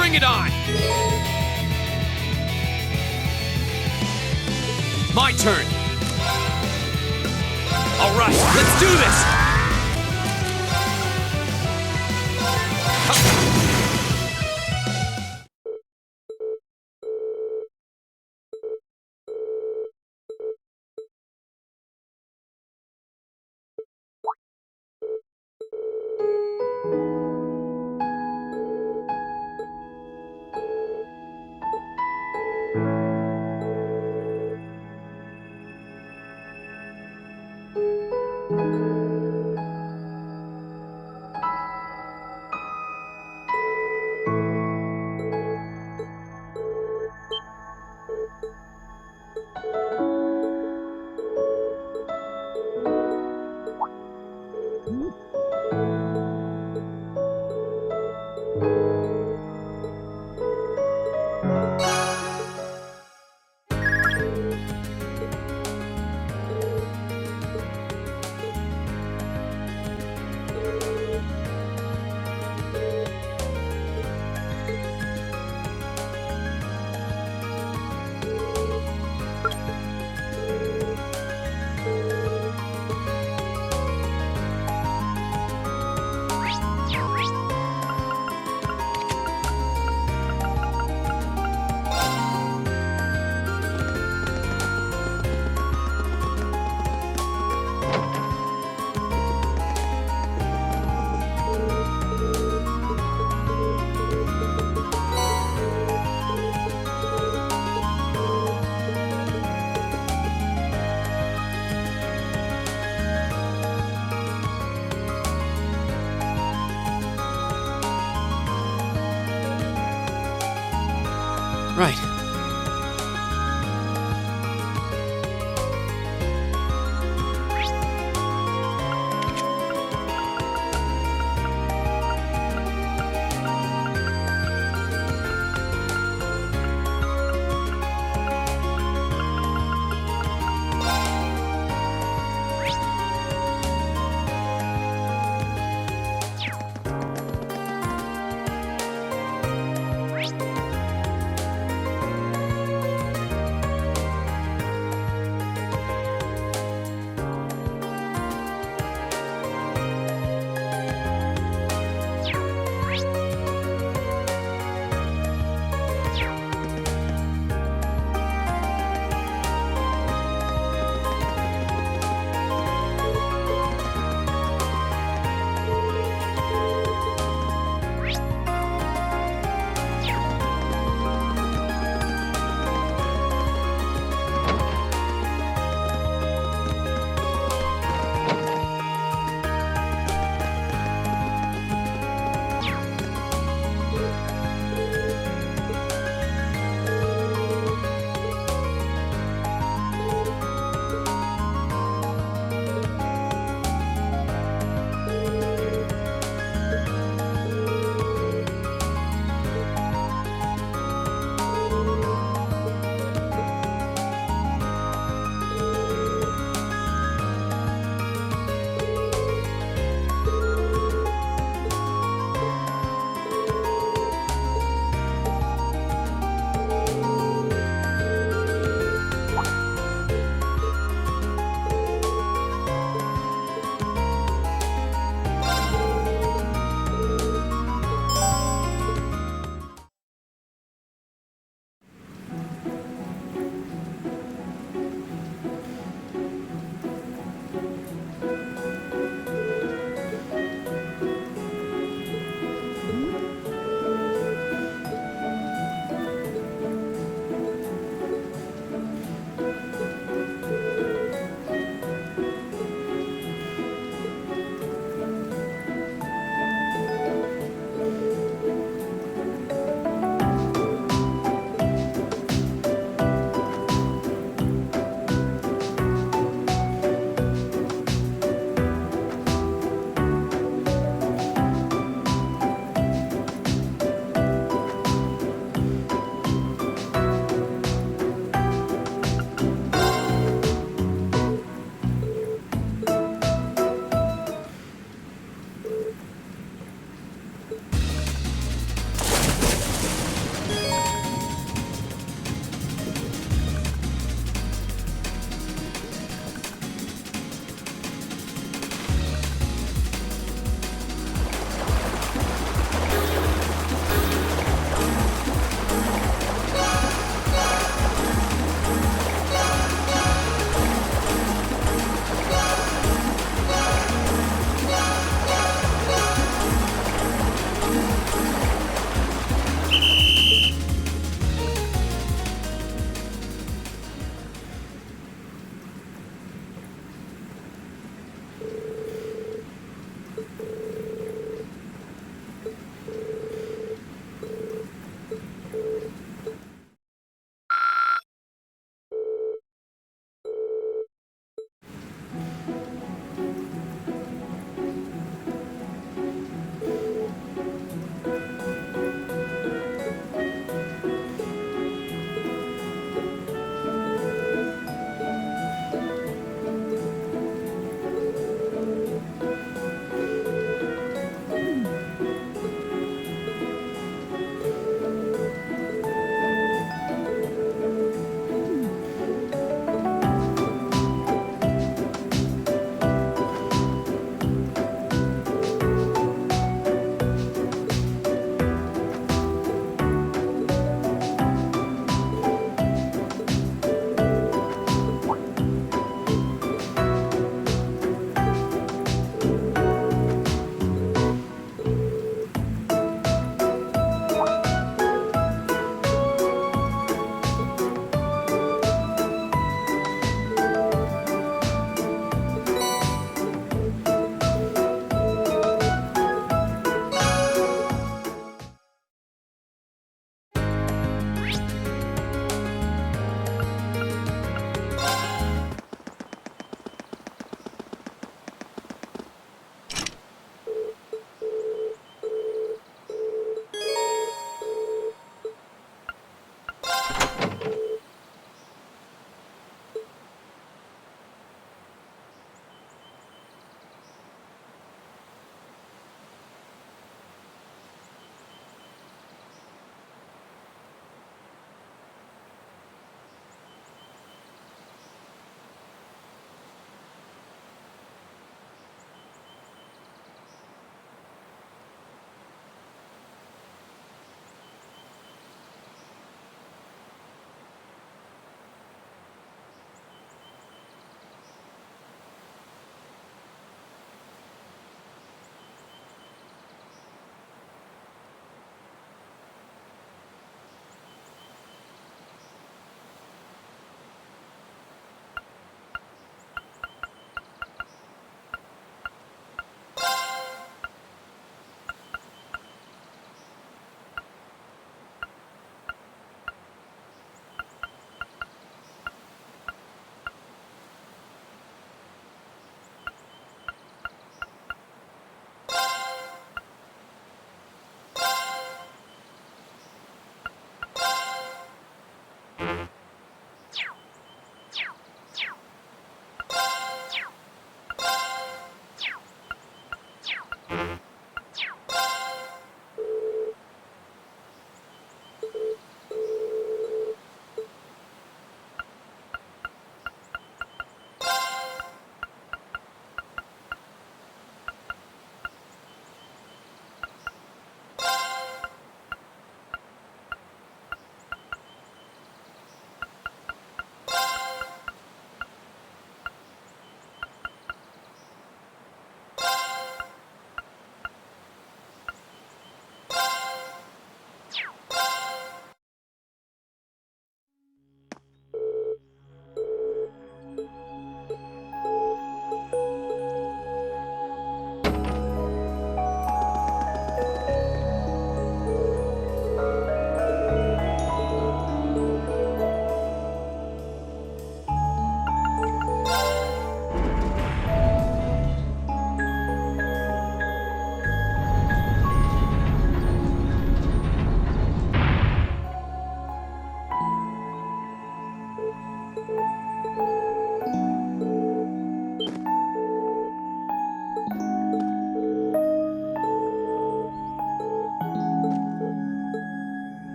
Bring it on! My turn! Alright, let's do this! Right.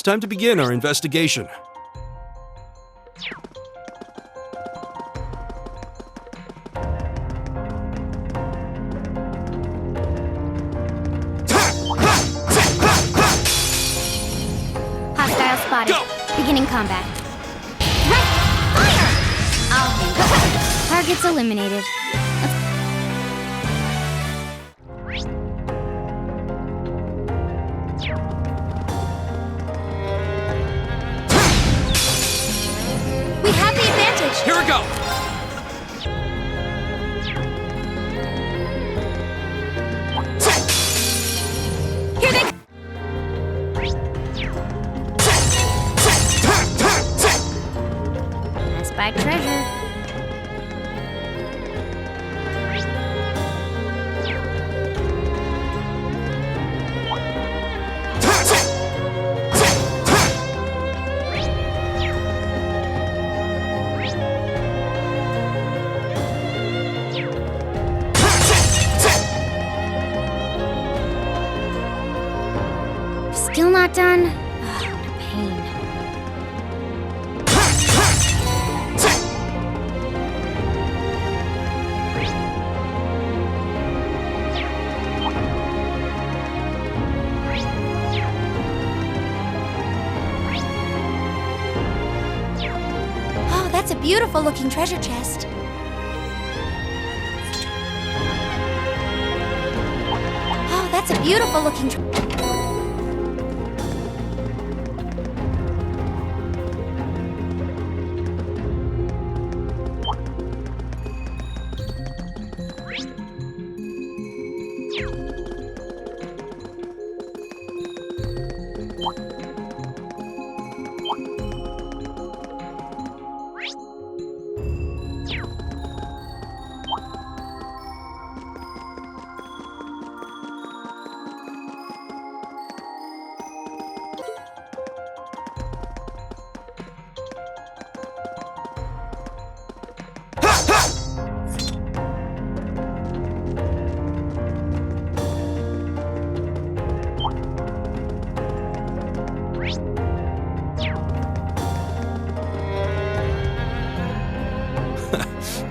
time to begin our investigation. Hostile spotted. Go! Beginning combat. Right! Fire! I'll handle. Targets eliminated. We have the advantage! Here we go! Here they I spied treasure. Still not done? Ugh, what a pain. Oh, that's a beautiful looking treasure chest. Oh, that's a beautiful looking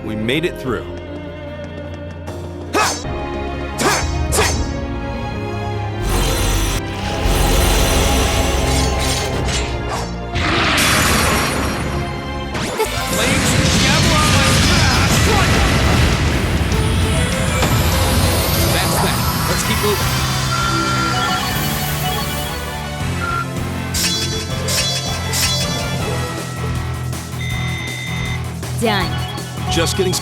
We made it through. Flames gather on my path! That's that. Let's keep moving. done. Just getting...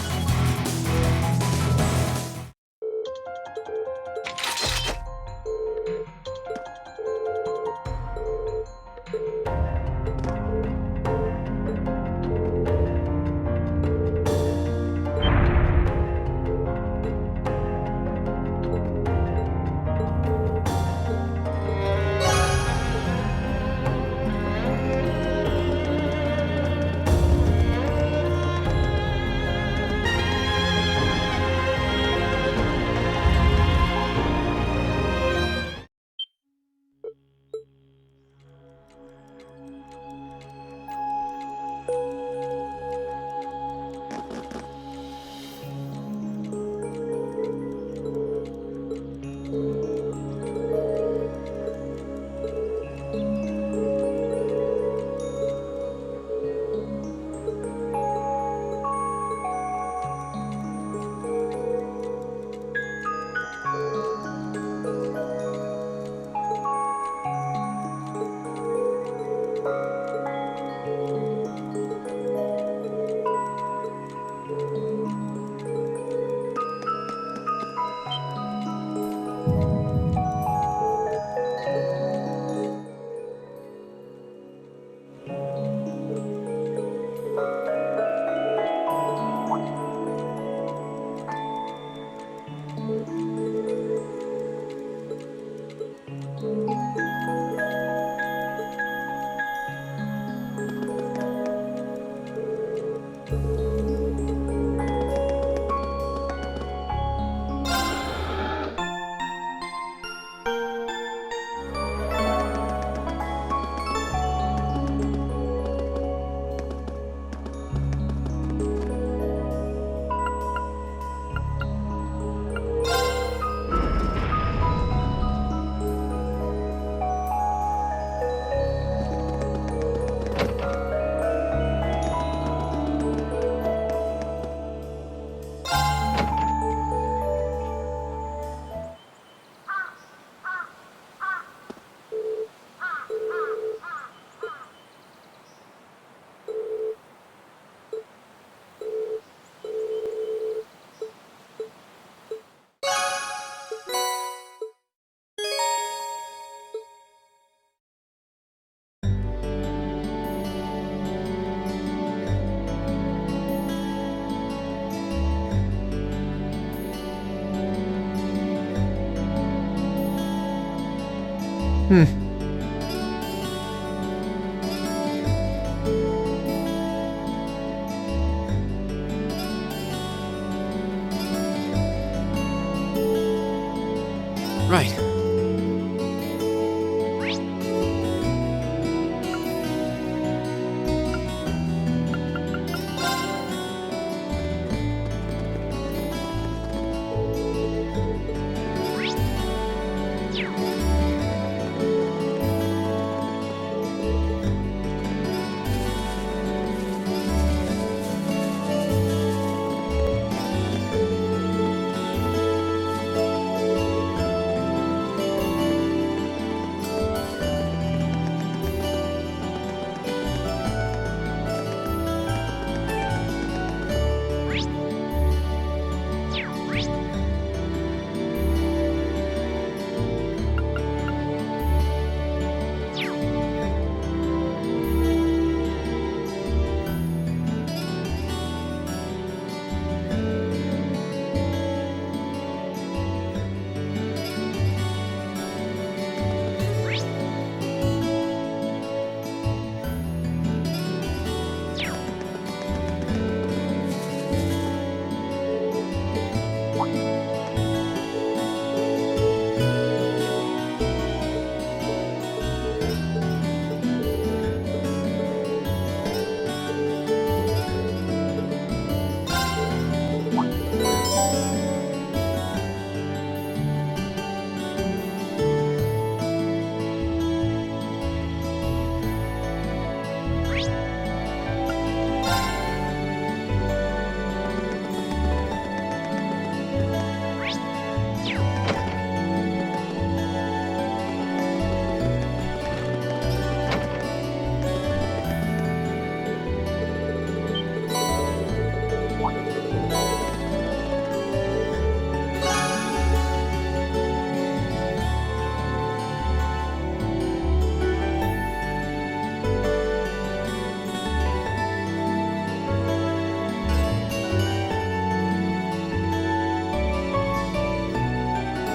Right.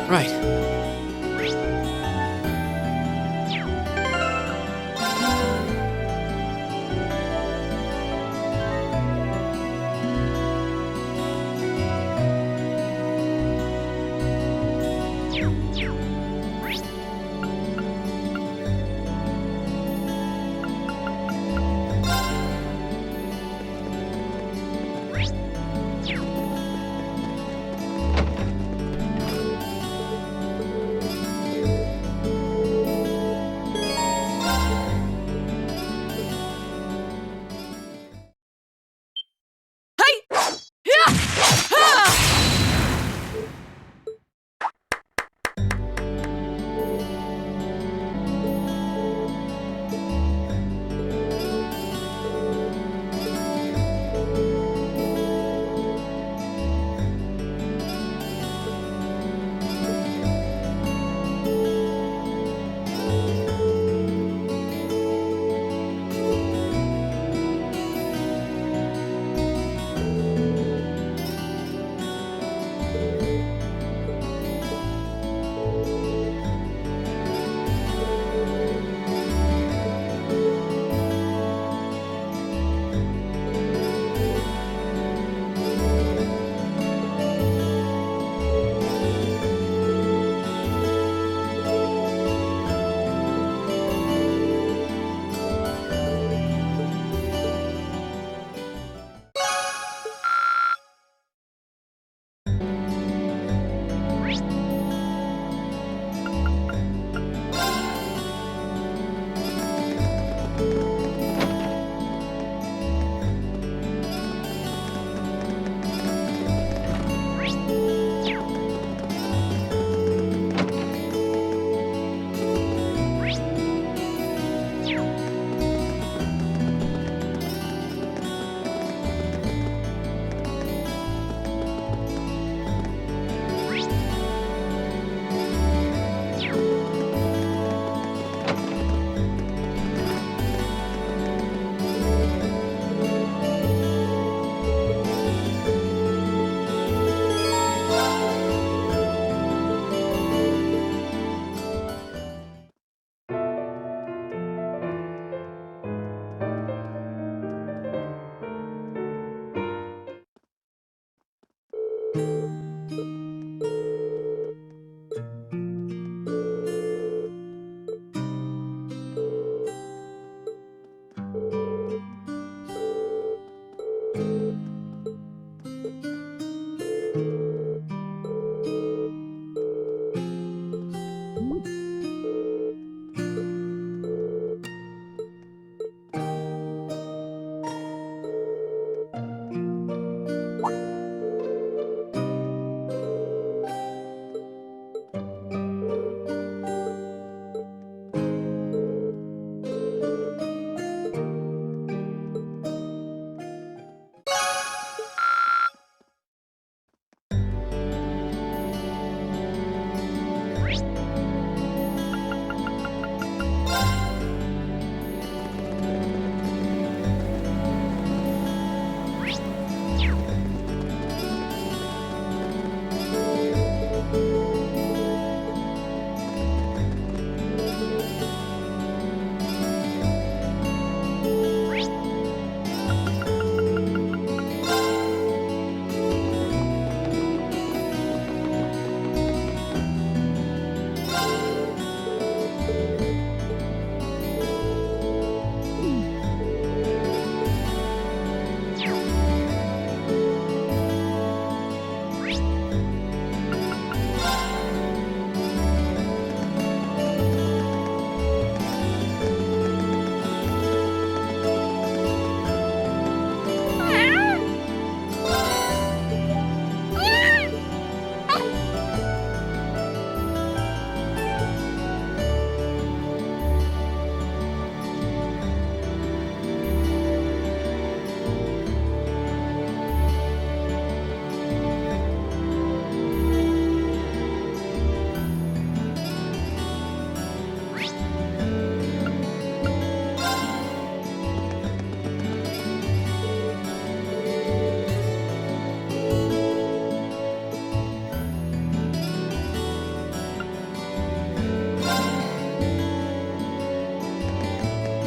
Right.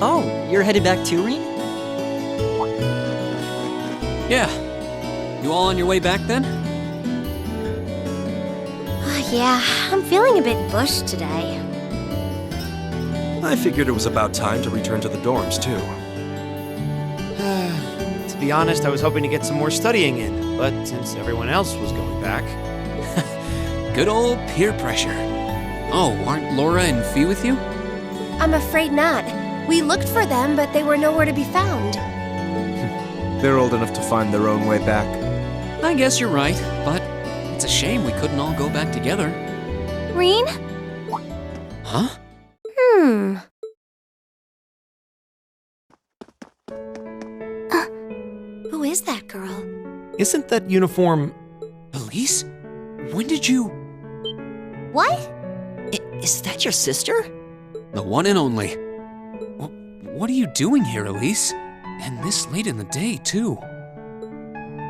Oh, you're headed back too, Rean? Yeah. You all on your way back then? Yeah, I'm feeling a bit bushed today. I figured it was about time to return to the dorms, too. To be honest, I was hoping to get some more studying in, but since everyone else was going back... Good old peer pressure. Oh, aren't Laura and Fee with you? I'm afraid not. We looked for them, but they were nowhere to be found. They're old enough to find their own way back. I guess you're right, but it's a shame we couldn't all go back together. Rean? Huh? Who is that girl? Isn't that uniform... Elise? When did you... What? Is that your sister? The one and only. What are you doing here, Elise? And this late in the day, too.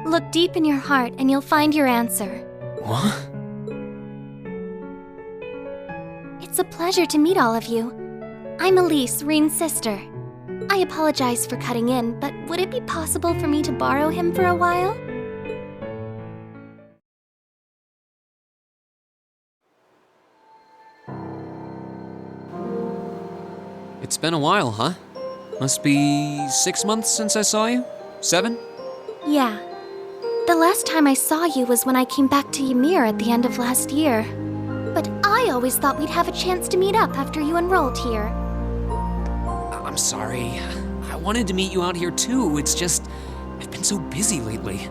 Look deep in your heart and you'll find your answer. What? It's a pleasure to meet all of you. I'm Elise, Rean's sister. I apologize for cutting in, but would it be possible for me to borrow him for a while? It's been a while, huh? Must be 6 months since I saw you? 7? Yeah. The last time I saw you was when I came back to Ymir at the end of last year. But I always thought we'd have a chance to meet up after you enrolled here. I'm sorry. I wanted to meet you out here too. It's just, I've been so busy lately.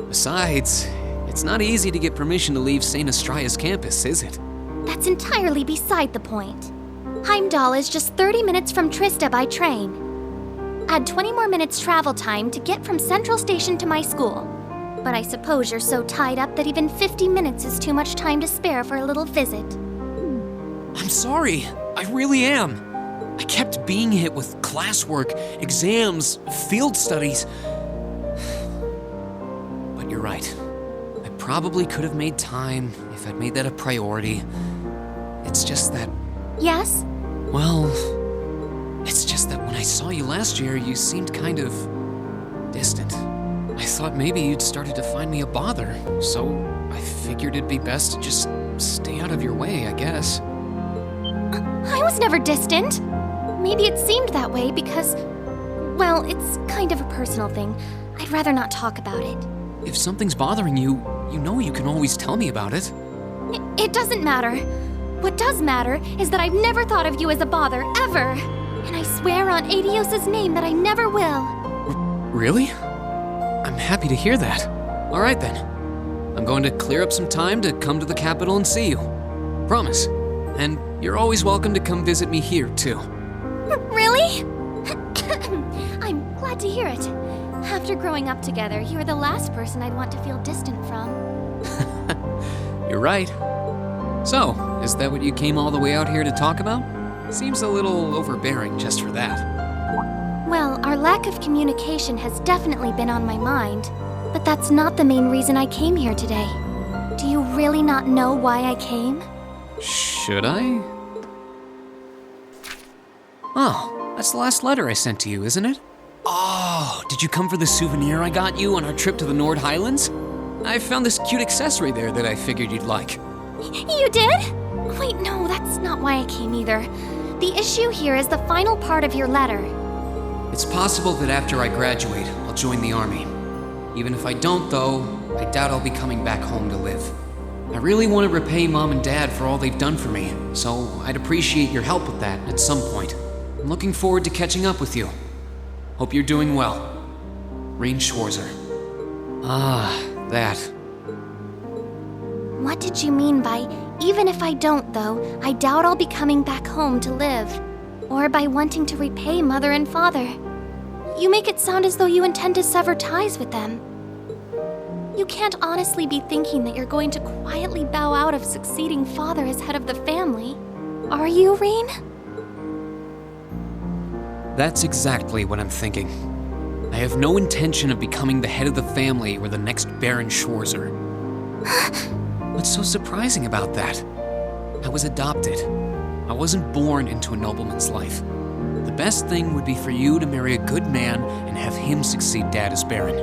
Besides, it's not easy to get permission to leave St. Astraea's campus, is it? That's entirely beside the point. Heimdall is just 30 minutes from Trista by train. Add 20 more minutes travel time to get from Central Station to my school. But I suppose you're so tied up that even 50 minutes is too much time to spare for a little visit. I'm sorry. I really am. I kept being hit with classwork, exams, field studies. But you're right. I probably could have made time if I'd made that a priority. It's just that... Yes? Well, it's just that when I saw you last year, you seemed kind of distant. I thought maybe you'd started to find me a bother, so I figured it'd be best to just stay out of your way, I guess. I was never distant. Maybe it seemed that way because, well, it's kind of a personal thing. I'd rather not talk about it. If something's bothering you, you know you can always tell me about it. It doesn't matter. What does matter is that I've never thought of you as a bother, ever. And I swear on Adios's name that I never will. Really? I'm happy to hear that. All right then. I'm going to clear up some time to come to the capital and see you. Promise. And you're always welcome to come visit me here, too. Really? I'm glad to hear it. After growing up together, you're the last person I'd want to feel distant from. You're right. So, is that what you came all the way out here to talk about? Seems a little overbearing just for that. Well, our lack of communication has definitely been on my mind, but that's not the main reason I came here today. Do you really not know why I came? Should I? Oh, that's the last letter I sent to you, isn't it? Oh, did you come for the souvenir I got you on our trip to the Nord Highlands? I found this cute accessory there that I figured you'd like. You did? Wait, no, that's not why I came either. The issue here is the final part of your letter. It's possible that after I graduate, I'll join the army. Even if I don't, though, I doubt I'll be coming back home to live. I really want to repay Mom and Dad for all they've done for me, so I'd appreciate your help with that at some point. I'm looking forward to catching up with you. Hope you're doing well. Rean Schwarzer. Ah, that. What did you mean by, even if I don't, though, I doubt I'll be coming back home to live? Or by wanting to repay Mother and Father? You make it sound as though you intend to sever ties with them. You can't honestly be thinking that you're going to quietly bow out of succeeding father as head of the family. Are you, Rean? That's exactly what I'm thinking. I have no intention of becoming the head of the family or the next Baron Schwarzer. What's so surprising about that? I was adopted. I wasn't born into a nobleman's life. The best thing would be for you to marry a good man and have him succeed Dad as Baron.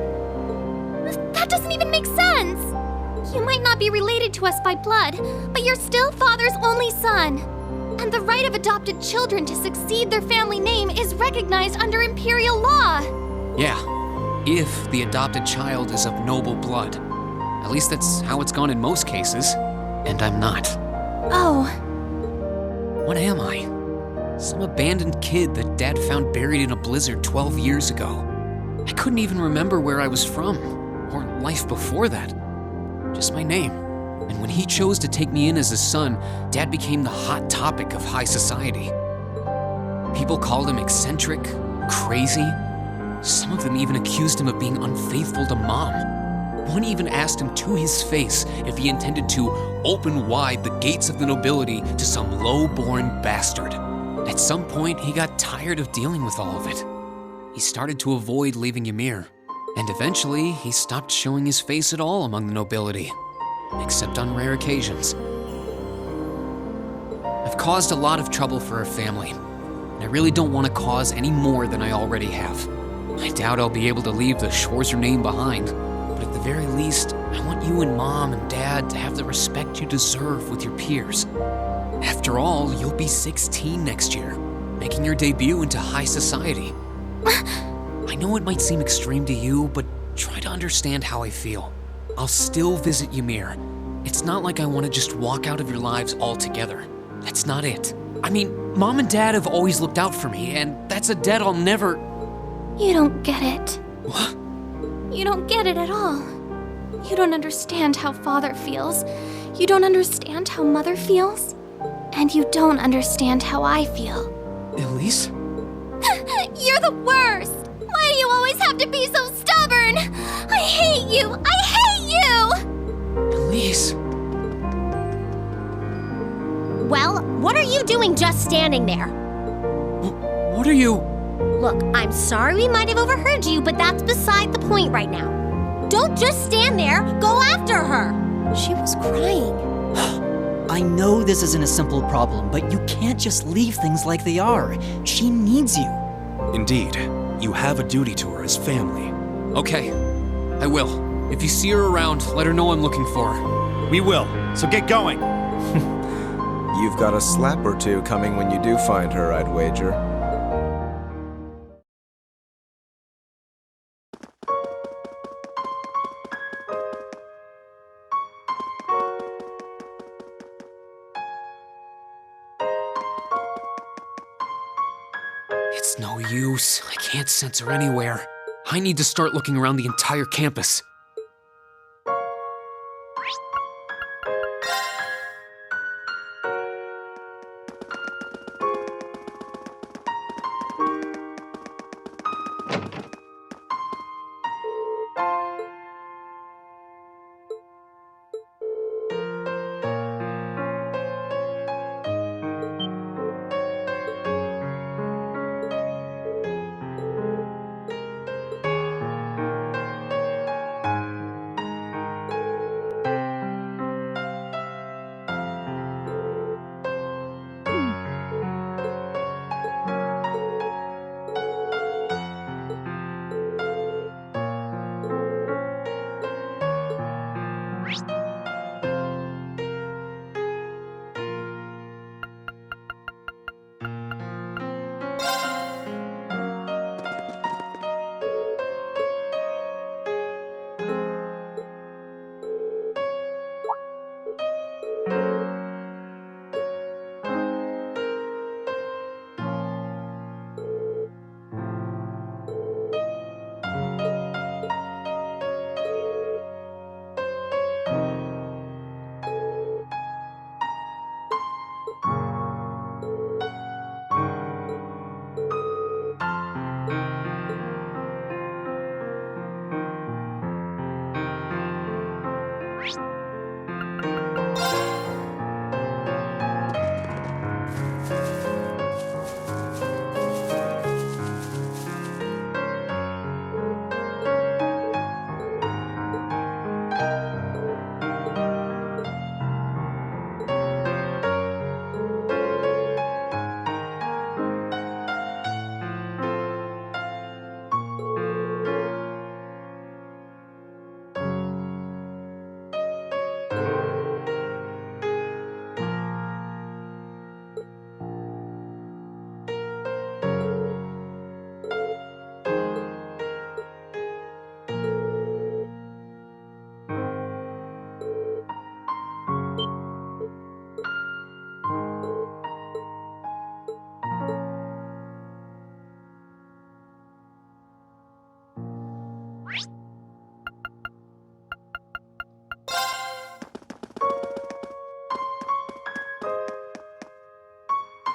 That doesn't even make sense! You might not be related to us by blood, but you're still Father's only son. And the right of adopted children to succeed their family name is recognized under Imperial law. Yeah, if the adopted child is of noble blood. At least that's how it's gone in most cases. And I'm not. Oh. What am I? Some abandoned kid that Dad found buried in a blizzard 12 years ago. I couldn't even remember where I was from, or life before that. Just my name. And when he chose to take me in as his son, Dad became the hot topic of high society. People called him eccentric, crazy. Some of them even accused him of being unfaithful to Mom. One even asked him to his face if he intended to open wide the gates of the nobility to some low-born bastard. At some point, he got tired of dealing with all of it. He started to avoid leaving Ymir, and eventually he stopped showing his face at all among the nobility, except on rare occasions. I've caused a lot of trouble for our family, and I really don't want to cause any more than I already have. I doubt I'll be able to leave the Schwarzer name behind, but at the very least, I want you and Mom and Dad to have the respect you deserve with your peers. After all, you'll be 16 next year, making your debut into high society. I know it might seem extreme to you, but try to understand how I feel. I'll still visit Ymir. It's not like I want to just walk out of your lives altogether. That's not it. I mean, Mom and Dad have always looked out for me, and that's a debt I'll never... You don't get it. What? You don't get it at all. You don't understand how Father feels. You don't understand how Mother feels. And you don't understand how I feel. Elise? You're the worst! Why do you always have to be so stubborn? I hate you! I hate you! Elise? Well, what are you doing just standing there? What are you... Look, I'm sorry we might have overheard you, but that's beside the point right now. Don't just stand there, go after her! She was crying. I know this isn't a simple problem, but you can't just leave things like they are. She needs you. Indeed, you have a duty to her as family. Okay, I will. If you see her around, let her know I'm looking for her. We will, so get going. You've got a slap or two coming when you do find her, I'd wager. It's no use. I can't sense her anywhere. I need to start looking around the entire campus.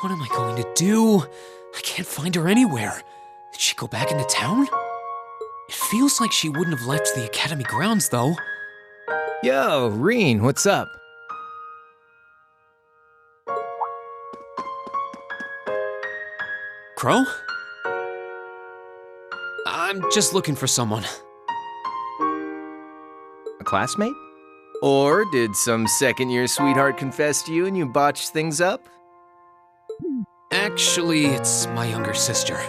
What am I going to do? I can't find her anywhere. Did she go back into town? It feels like she wouldn't have left the academy grounds, though. Yo, Rean, what's up? Crow? I'm just looking for someone. A classmate? Or did some second-year sweetheart confess to you and you botched things up? Actually, it's my younger sister.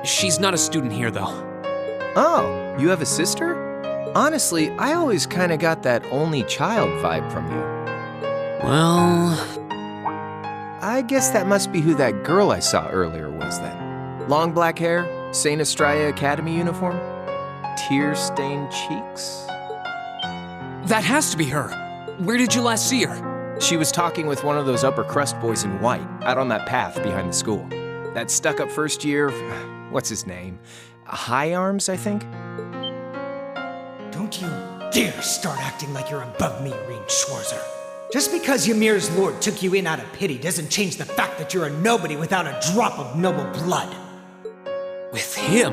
She's not a student here, though. Oh, you have a sister? Honestly, I always kinda got that only child vibe from you. Well... I guess that must be who that girl I saw earlier was then. Long black hair, St. Estrella Academy uniform, tear-stained cheeks. That has to be her. Where did you last see her? She was talking with one of those upper crust boys in white, out on that path behind the school. That stuck-up first year, what's his name? High Arms, I think? Don't you dare start acting like you're above me, Rean Schwarzer. Just because Ymir's lord took you in out of pity doesn't change the fact that you're a nobody without a drop of noble blood. With him?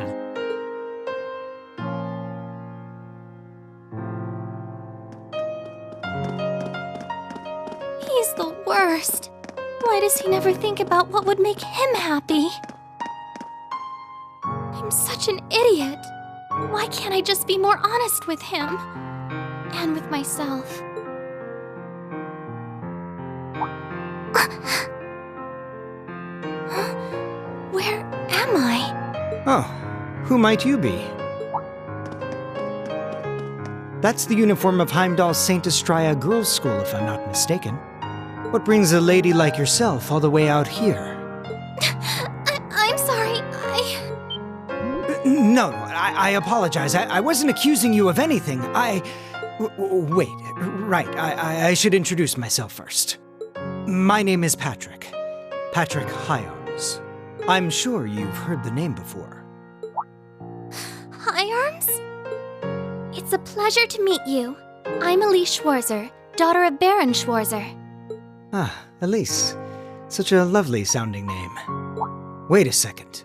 He's the worst. Why does he never think about what would make him happy? I'm such an idiot. Why can't I just be more honest with him? And with myself? Where am I? Oh, who might you be? That's the uniform of Heimdall's St. Estrella Girls' School, if I'm not mistaken. What brings a lady like yourself all the way out here? I'm sorry, No, I apologize. I wasn't accusing you of anything. Wait, right, I should introduce myself first. My name is Patrick. Patrick High Arms. I'm sure you've heard the name before. High Arms? It's a pleasure to meet you. I'm Elise Schwarzer, daughter of Baron Schwarzer. Ah, Elise. Such a lovely sounding name. Wait a second.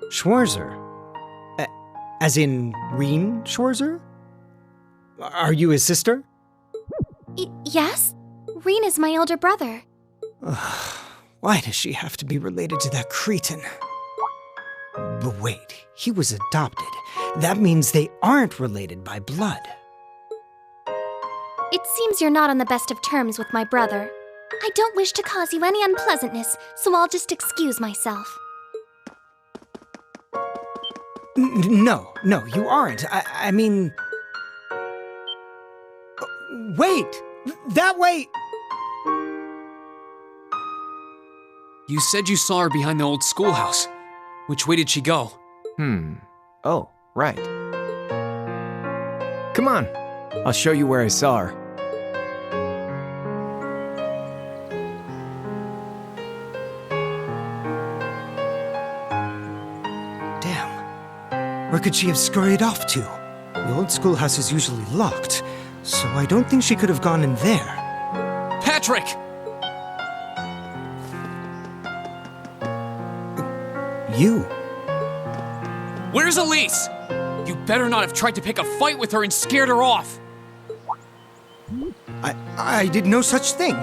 Schwarzer? As in Rean Schwarzer? Are you his sister? Yes? Rean is my elder brother. Why does she have to be related to that cretin? But wait, he was adopted. That means they aren't related by blood. It seems you're not on the best of terms with my brother. I don't wish to cause you any unpleasantness, so I'll just excuse myself. No, you aren't. I mean... Wait! That way! You said you saw her behind the old schoolhouse. Which way did she go? Oh, right. Come on, I'll show you where I saw her. Damn. Where could she have scurried off to? The old schoolhouse is usually locked, so I don't think she could have gone in there. Patrick! You? Where's Elise? You better not have tried to pick a fight with her and scared her off. I did no such thing.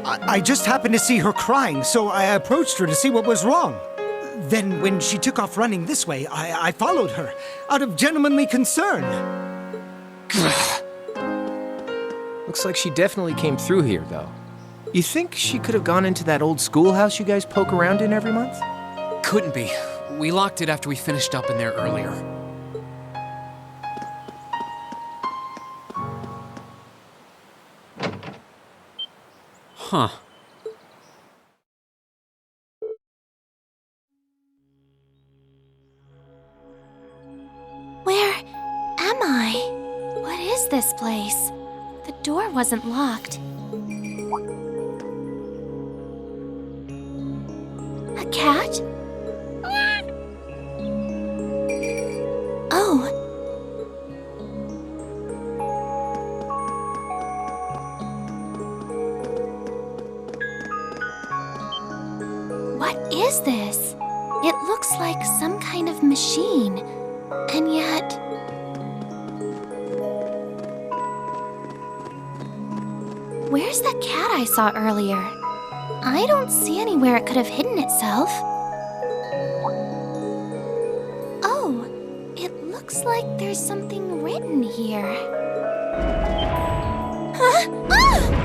I just happened to see her crying, so I approached her to see what was wrong. Then when she took off running this way, I followed her, out of gentlemanly concern. Looks like she definitely came through here, though. You think she could have gone into that old schoolhouse you guys poke around in every month? Couldn't be. We locked it after we finished up in there earlier. Huh. Where am I? What is this place? The door wasn't locked. A cat? Oh. What is this? It looks like some kind of machine. And yet... Where's that cat I saw earlier? I don't see anywhere it could have hidden itself. Oh, it looks like there's something written here. Huh? Ah!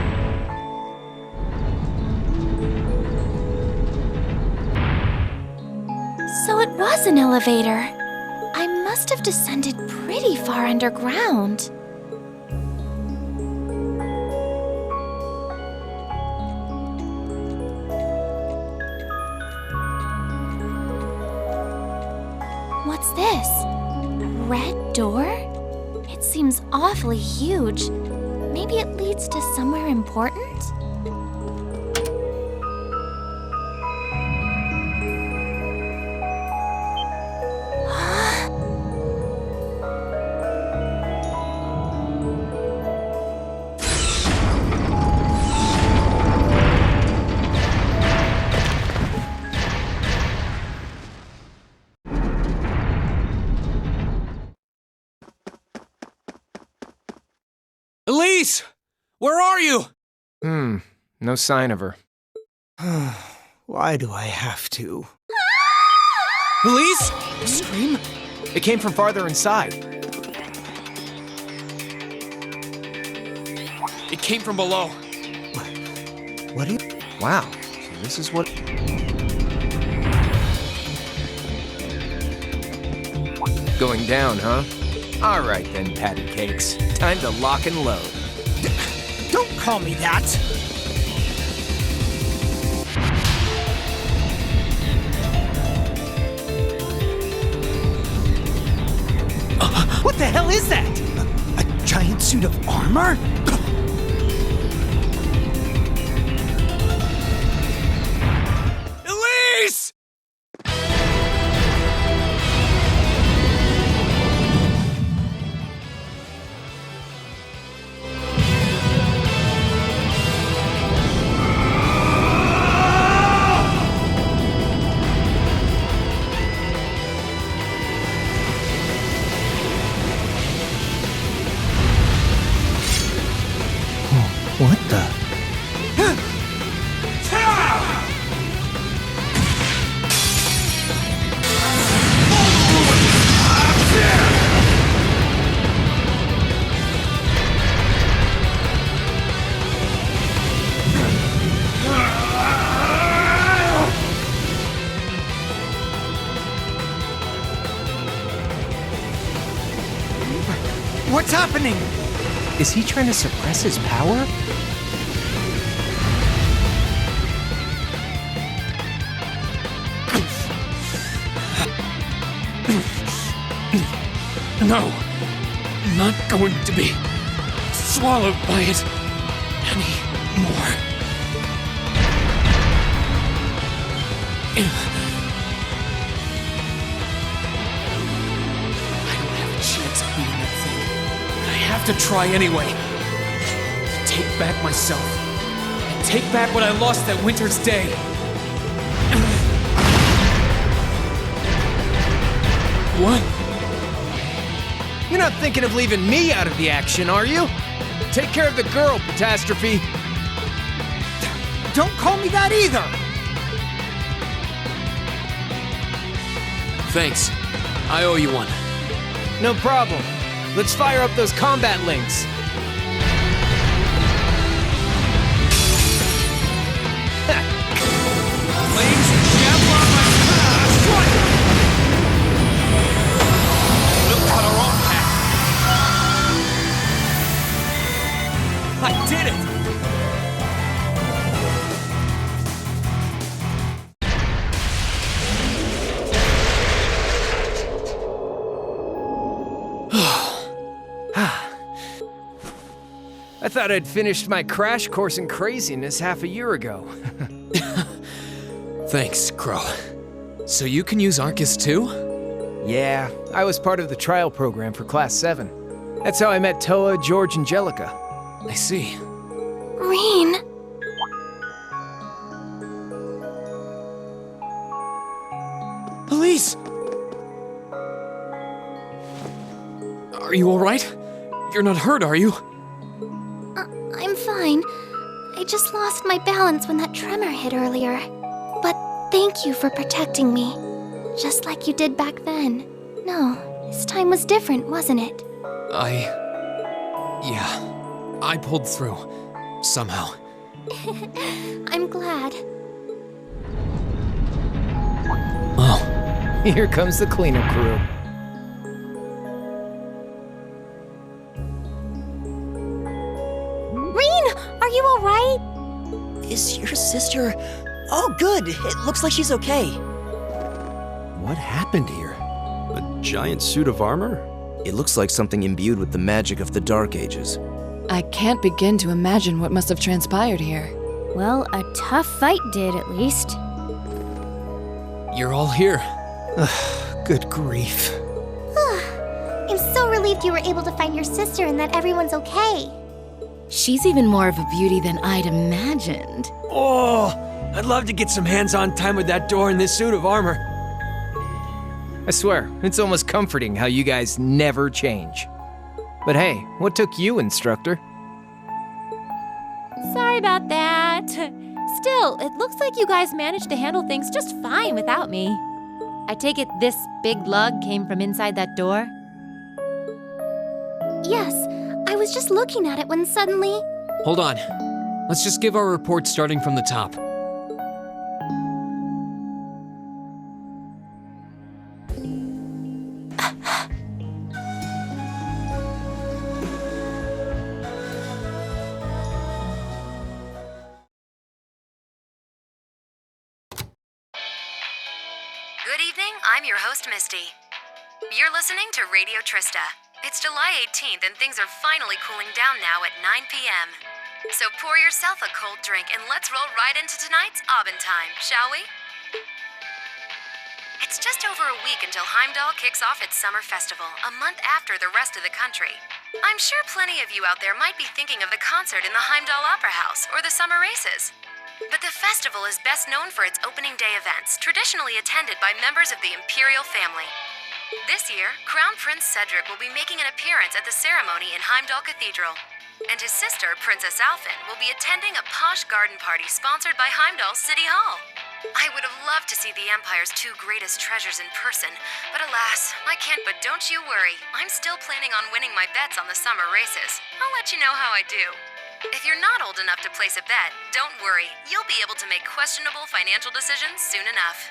So it was an elevator. I must have descended pretty far underground. What's this? Red door? It seems awfully huge. Maybe it leads to somewhere important? Elise! Where are you? No sign of her. Why do I have to? Elise? Scream? It came from farther inside. It came from below. What do you... Wow, so this is what... Going down, huh? All right then, patty cakes. Time to lock and load. Don't call me that! What the hell is that? A giant suit of armor? Elise! What the? What's happening? Is he trying to suppress his power? No, I'm not going to be swallowed by it anymore. I don't have a chance of beating that thing, but I have to try anyway. Take back myself, and take back what I lost that winter's day. What? You're not thinking of leaving me out of the action, are you? Take care of the girl, Catastrophe. Don't call me that either! Thanks. I owe you one. No problem. Let's fire up those combat links. Flames and Javelin on my strike! We'll cut our own path. I did it! I thought I'd finished my crash course in craziness half a year ago. Thanks, Crow. So you can use Arcus too? Yeah, I was part of the trial program for Class 7. That's how I met Toa, George, and Jellica. I see. Rean! Are you alright? You're not hurt, are you? I'm fine. I just lost my balance when that tremor hit earlier. But thank you for protecting me. Just like you did back then. No, this time was different, wasn't it? Yeah. I pulled through. Somehow. I'm glad. Oh. Here comes the cleanup crew. Rean, are you alright? Is your sister... Oh, good. It looks like she's okay. What happened here? A giant suit of armor? It looks like something imbued with the magic of the Dark Ages. I can't begin to imagine what must have transpired here. Well, a tough fight did, at least. You're all here. Good grief. I'm so relieved you were able to find your sister and that everyone's okay. She's even more of a beauty than I'd imagined. Oh, I'd love to get some hands-on time with that door in this suit of armor. I swear, it's almost comforting how you guys never change. But hey, what took you, instructor? Sorry about that. Still, it looks like you guys managed to handle things just fine without me. I take it this big lug came from inside that door? Yes, I was just looking at it when suddenly... Hold on. Let's just give our report starting from the top. Good evening, I'm your host, Misty. You're listening to Radio Trista. It's July 18th and things are finally cooling down now at 9 p.m. So pour yourself a cold drink and let's roll right into tonight's Aubin time, shall we? It's just over a week until Heimdall kicks off its summer festival, a month after the rest of the country. I'm sure plenty of you out there might be thinking of the concert in the Heimdall Opera House or the summer races. But the festival is best known for its opening day events, traditionally attended by members of the Imperial family. This year, Crown Prince Cedric will be making an appearance at the ceremony in Heimdall Cathedral. And his sister, Princess Alphen, will be attending a posh garden party sponsored by Heimdall City Hall. I would have loved to see the Empire's two greatest treasures in person, but alas, I can't. But don't you worry, I'm still planning on winning my bets on the summer races. I'll let you know how I do. If you're not old enough to place a bet, don't worry, you'll be able to make questionable financial decisions soon enough.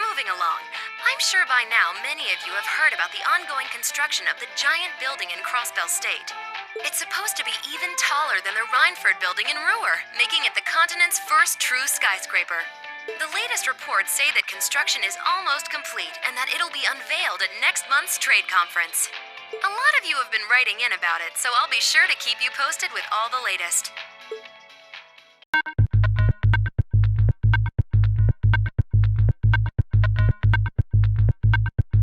Moving along, I'm sure by now many of you have heard about the ongoing construction of the giant building in Crossbell State. It's supposed to be even taller than the Rhineford building in Ruhr, making it the continent's first true skyscraper. The latest reports say that construction is almost complete and that it'll be unveiled at next month's trade conference. A lot of you have been writing in about it, so I'll be sure to keep you posted with all the latest.